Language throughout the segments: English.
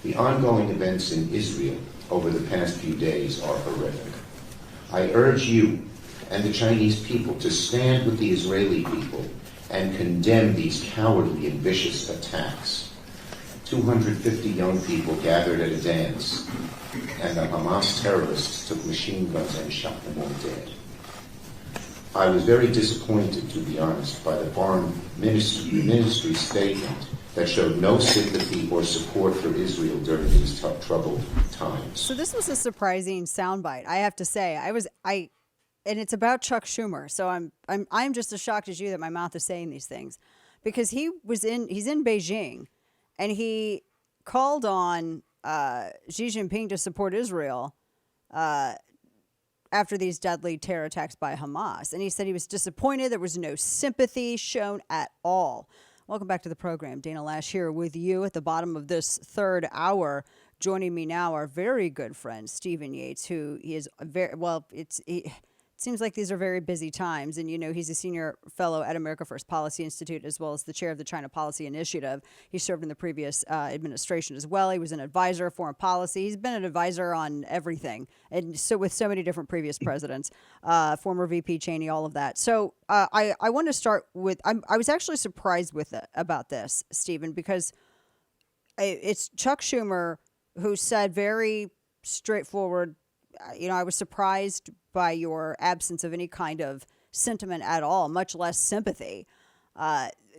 The ongoing events in Israel over the past few days are horrific. I urge you and the Chinese people to stand with the Israeli people and condemn these cowardly and vicious attacks. 250 young people gathered at a dance, and the Hamas terrorists took machine guns and shot them all dead. I was very disappointed, to be honest, by the foreign ministry statement that showed no sympathy or support for Israel during these troubled times. So this was a surprising soundbite, I have to say. And it's about Chuck Schumer. So I'm just as shocked as you that my mouth is saying these things, because he's in Beijing, and he called on Xi Jinping to support Israel after these deadly terror attacks by Hamas. And he said he was disappointed. There was no sympathy shown at all. Welcome back to the program. Dana Loesch here with you at the bottom of this third hour. Joining me now, our very good friend, Stephen Yates, who he is very, well, it seems like these are very busy times. And, you know, he's a senior fellow at America First Policy Institute, as well as the chair of the China Policy Initiative. He served in the previous administration as well. He was an advisor of foreign policy. He's been an advisor on everything, and so with so many different previous presidents, former VP Cheney, all of that. So I want to start with, I was actually surprised about this, Stephen, because it's Chuck Schumer who said very straightforward, I was surprised by your absence of any kind of sentiment at all, much less sympathy.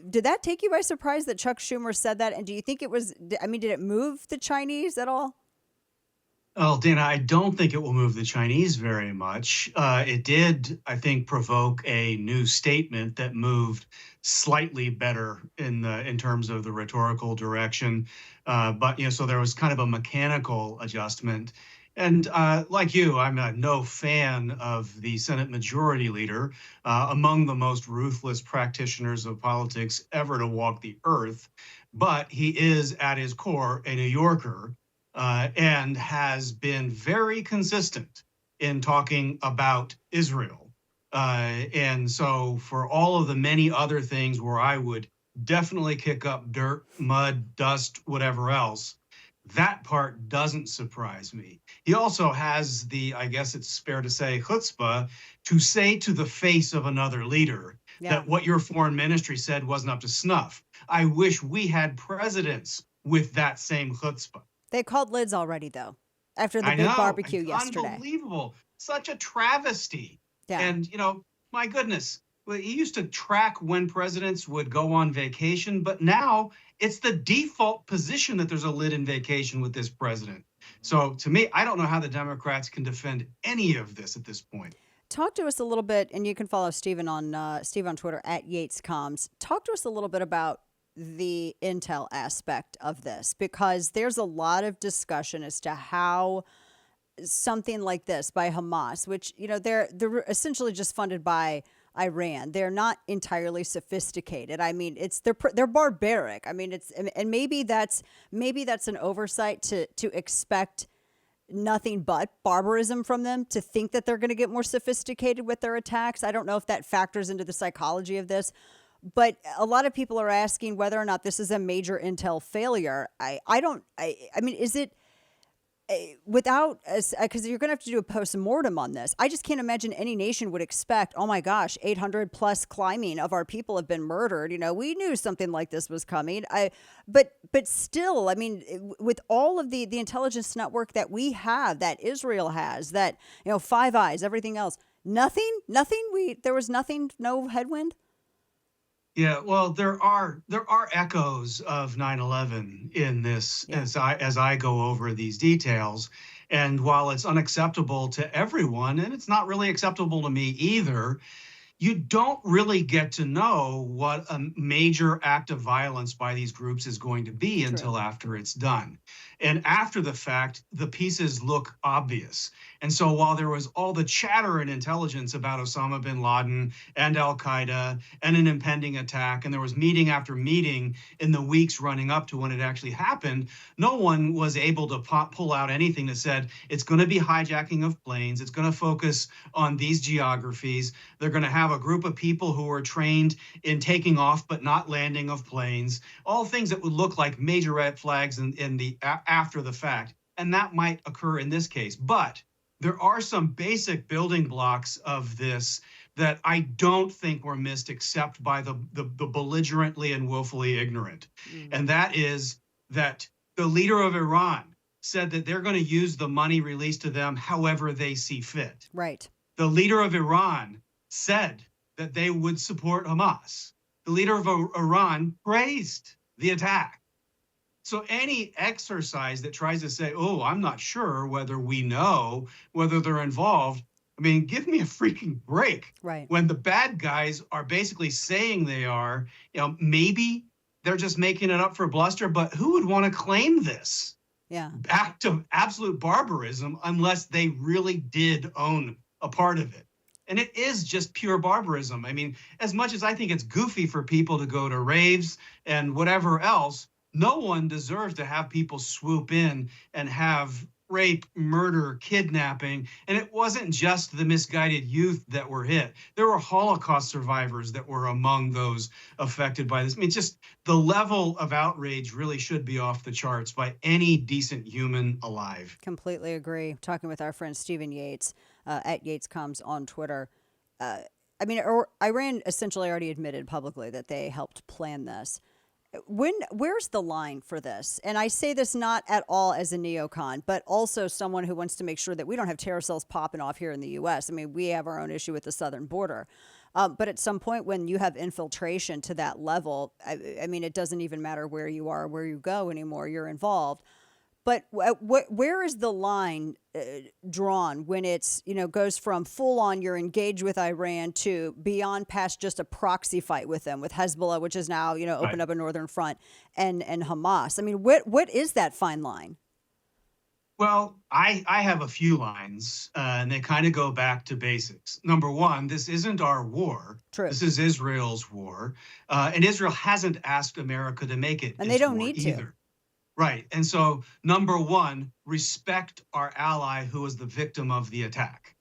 Did that take you by surprise that Chuck Schumer said that? And do you think did it move the Chinese at all? Well, Dana, I don't think it will move the Chinese very much. It did, I think, provoke a new statement that moved slightly better in terms of the rhetorical direction. But so there was kind of a mechanical adjustment. And like you, I'm no fan of the Senate Majority Leader, among the most ruthless practitioners of politics ever to walk the earth. But he is, at his core, a New Yorker. And has been very consistent in talking about Israel. And so for all of the many other things where I would definitely kick up dirt, mud, dust, whatever else, that part doesn't surprise me. He also has I guess it's fair to say, chutzpah, to say to the face of another leader that what your foreign ministry said wasn't up to snuff. I wish we had presidents with that same chutzpah. They called lids already, though, after the big barbecue yesterday. Unbelievable. Such a travesty. Yeah. And, my goodness, he used to track when presidents would go on vacation, but now it's the default position that there's a lid in vacation with this president. So to me, I don't know how the Democrats can defend any of this at this point. Talk to us a little bit, and you can follow Steve on Twitter at YatesComs. Talk to us a little bit about the intel aspect of this, because there's a lot of discussion as to how something like this by Hamas, which they're essentially just funded by Iran. They're not entirely sophisticated. I mean, they're barbaric. I mean, and maybe that's an oversight to expect nothing but barbarism from them, to think that they're going to get more sophisticated with their attacks. I don't know if that factors into the psychology of this. But a lot of people are asking whether or not this is a major intel failure. I mean, is it without, because you're going to have to do a post-mortem on this. I just can't imagine any nation would expect, oh my gosh, 800 plus climbing of our people have been murdered. We knew something like this was coming. But still, I mean, with all of the intelligence network that we have, that Israel has, that, Five Eyes, everything else, nothing, there was nothing, no headwind. Yeah, well, there are echoes of 9/11 in this as I go over these details. And while it's unacceptable to everyone, and it's not really acceptable to me either, you don't really get to know what a major act of violence by these groups is going to be until after it's done. And after the fact, the pieces look obvious. And so while there was all the chatter and intelligence about Osama bin Laden and al-Qaeda and an impending attack, and there was meeting after meeting in the weeks running up to when it actually happened, no one was able to pull out anything that said it's going to be hijacking of planes, it's going to focus on these geographies, they're going to have have a group of people who are trained in taking off but not landing of planes, all things that would look like major red flags in the after the fact. And that might occur in this case. But there are some basic building blocks of this that I don't think were missed except by the belligerently and willfully ignorant. And that is that the leader of Iran said that they're going to use the money released to them however they see fit. Right. The leader of Iran said that they would support Hamas. The leader of Iran praised the attack. So any exercise that tries to say, oh, I'm not sure whether we know whether they're involved, I mean, give me a freaking break. Right. When the bad guys are basically saying they are, maybe they're just making it up for bluster, but who would want to claim this? Yeah. Act of absolute barbarism unless they really did own a part of it. And it is just pure barbarism. I mean, as much as I think it's goofy for people to go to raves and whatever else, no one deserves to have people swoop in and have rape, murder, kidnapping. And it wasn't just the misguided youth that were hit. There were Holocaust survivors that were among those affected by this. I mean, just the level of outrage really should be off the charts by any decent human alive. Completely agree. Talking with our friend Stephen Yates at YatesComs on Twitter. I mean, Iran essentially already admitted publicly that they helped plan this. Where's the line for this? And I say this not at all as a neocon, but also someone who wants to make sure that we don't have terror cells popping off here in the U.S. I mean, we have our own issue with the southern border. But at some point when you have infiltration to that level, I mean, it doesn't even matter where you are, where you go anymore, you're involved. But where is the line drawn when it's, goes from full on you're engaged with Iran to beyond past just a proxy fight with them, with Hezbollah, which is now, opened up a northern front, and Hamas? I mean, what is that fine line? Well, I have a few lines, and they kind of go back to basics. Number one, this isn't our war. True. This is Israel's war. And Israel hasn't asked America to make it. And they don't need either. to. Right. And so, number one, respect our ally who was the victim of the attack.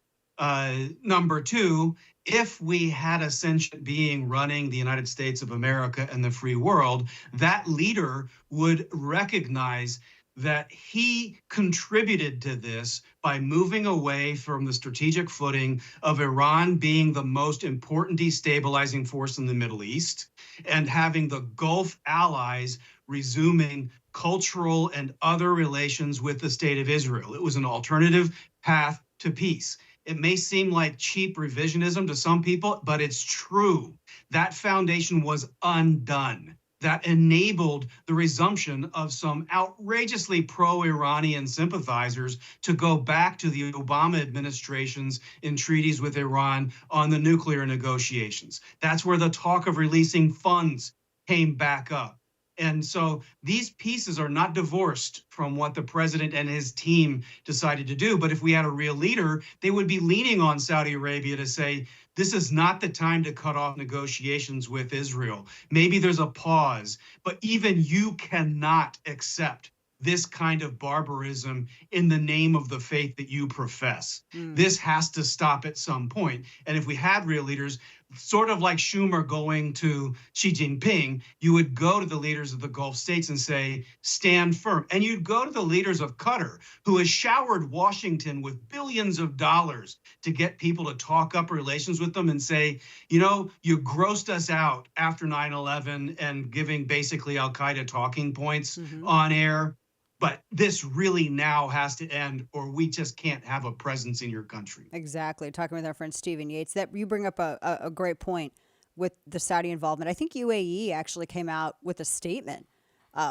Number two, if we had a sentient being running the United States of America and the free world, that leader would recognize that he contributed to this by moving away from the strategic footing of Iran being the most important destabilizing force in the Middle East and having the Gulf allies resuming cultural and other relations with the state of Israel. It was an alternative path to peace. It may seem like cheap revisionism to some people, but it's true. That foundation was undone. That enabled the resumption of some outrageously pro-Iranian sympathizers to go back to the Obama administration's entreaties with Iran on the nuclear negotiations. That's where the talk of releasing funds came back up. And so these pieces are not divorced from what the president and his team decided to do. But if we had a real leader, they would be leaning on Saudi Arabia to say, this is not the time to cut off negotiations with Israel. Maybe there's a pause, but even you cannot accept this kind of barbarism in the name of the faith that you profess. This has to stop at some point. And if we had real leaders, sort of like Schumer going to Xi Jinping, you would go to the leaders of the Gulf states and say, stand firm. And you'd go to the leaders of Qatar, who has showered Washington with billions of dollars to get people to talk up relations with them and say, you grossed us out after 9/11 and giving basically Al-Qaeda talking points on air. But this really now has to end, or we just can't have a presence in your country. Exactly. Talking with our friend Stephen Yates, that you bring up a great point with the Saudi involvement. I think UAE actually came out with a statement,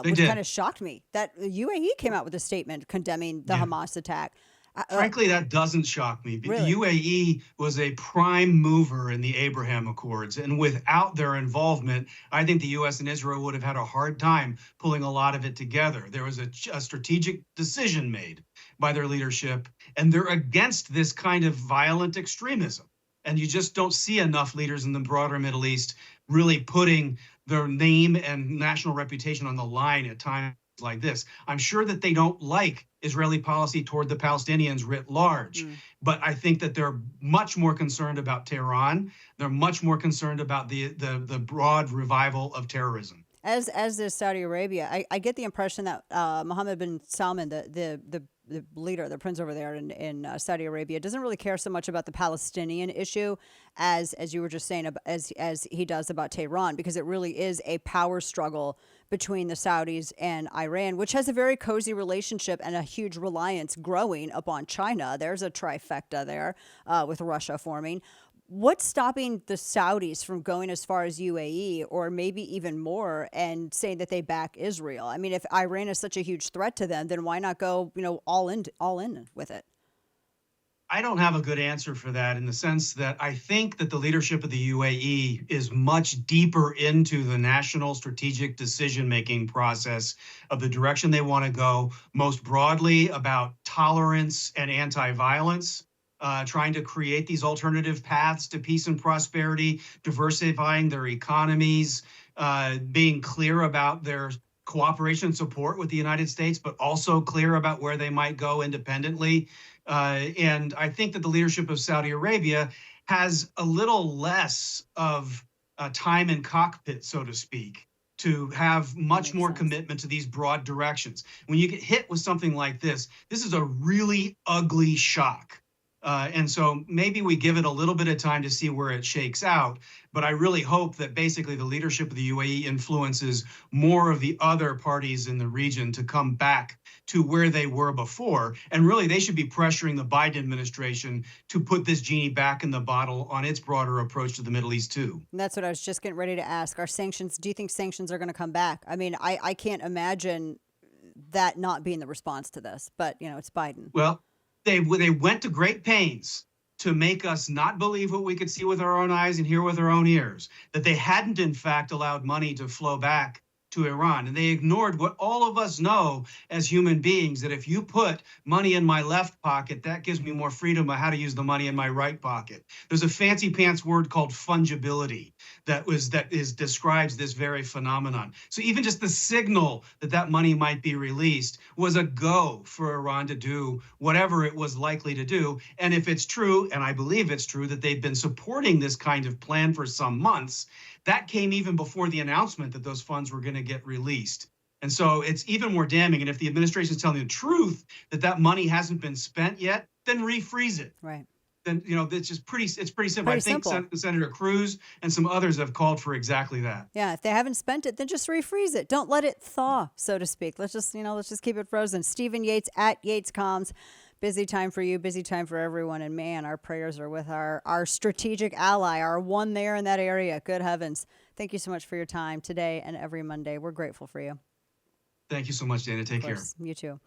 which kind of shocked me. That UAE came out with a statement condemning the Hamas attack. Frankly, that doesn't shock me. Really? The UAE was a prime mover in the Abraham Accords, and without their involvement, I think the U.S. and Israel would have had a hard time pulling a lot of it together. There was a strategic decision made by their leadership, and they're against this kind of violent extremism. And you just don't see enough leaders in the broader Middle East really putting their name and national reputation on the line at times like this. I'm sure that they don't like Israeli policy toward the Palestinians writ large, but I think that they're much more concerned about Tehran. They're much more concerned about the broad revival of terrorism. As is Saudi Arabia. I get the impression that Mohammed bin Salman, the leader, the prince over there in Saudi Arabia, doesn't really care so much about the Palestinian issue as you were just saying, as he does about Tehran, because it really is a power struggle between the Saudis and Iran, which has a very cozy relationship and a huge reliance growing upon China. There's a trifecta there with Russia forming. What's stopping the Saudis from going as far as UAE or maybe even more and saying that they back Israel? I mean, if Iran is such a huge threat to them, then why not go, all in with it? I don't have a good answer for that, in the sense that I think that the leadership of the UAE is much deeper into the national strategic decision-making process of the direction they want to go, most broadly about tolerance and anti-violence. Trying to create these alternative paths to peace and prosperity, diversifying their economies, being clear about their cooperation and support with the United States, but also clear about where they might go independently. And I think that the leadership of Saudi Arabia has a little less of time in cockpit, so to speak, to have much more commitment to these broad directions. When you get hit with something like this is a really ugly shock. And so maybe we give it a little bit of time to see where it shakes out. But I really hope that basically the leadership of the UAE influences more of the other parties in the region to come back to where they were before. And really, they should be pressuring the Biden administration to put this genie back in the bottle on its broader approach to the Middle East, too. And that's what I was just getting ready to ask. Do you think sanctions are going to come back? I mean, I can't imagine that not being the response to this. But, it's Biden. Well, they went to great pains to make us not believe what we could see with our own eyes and hear with our own ears, that they hadn't, in fact, allowed money to flow back to Iran. And they ignored what all of us know as human beings, that if you put money in my left pocket, that gives me more freedom of how to use the money in my right pocket. There's a fancy pants word called fungibility that describes this very phenomenon. So even just the signal that money might be released was a go for Iran to do whatever it was likely to do. And if it's true, and I believe it's true, that they've been supporting this kind of plan for some months, that came even before the announcement that those funds were going to get released. And so it's even more damning. And if the administration is telling the truth that money hasn't been spent yet, then refreeze it. Right. Then, it's pretty simple. I think Senator Cruz and some others have called for exactly that. Yeah. If they haven't spent it, then just refreeze it. Don't let it thaw, so to speak. Let's just keep it frozen. Stephen Yates at YatesComms. Busy time for you, busy time for everyone. And man, our prayers are with our strategic ally, our one there in that area. Good heavens. Thank you so much for your time today and every Monday. We're grateful for you. Thank you so much, Dana. Take care. You too.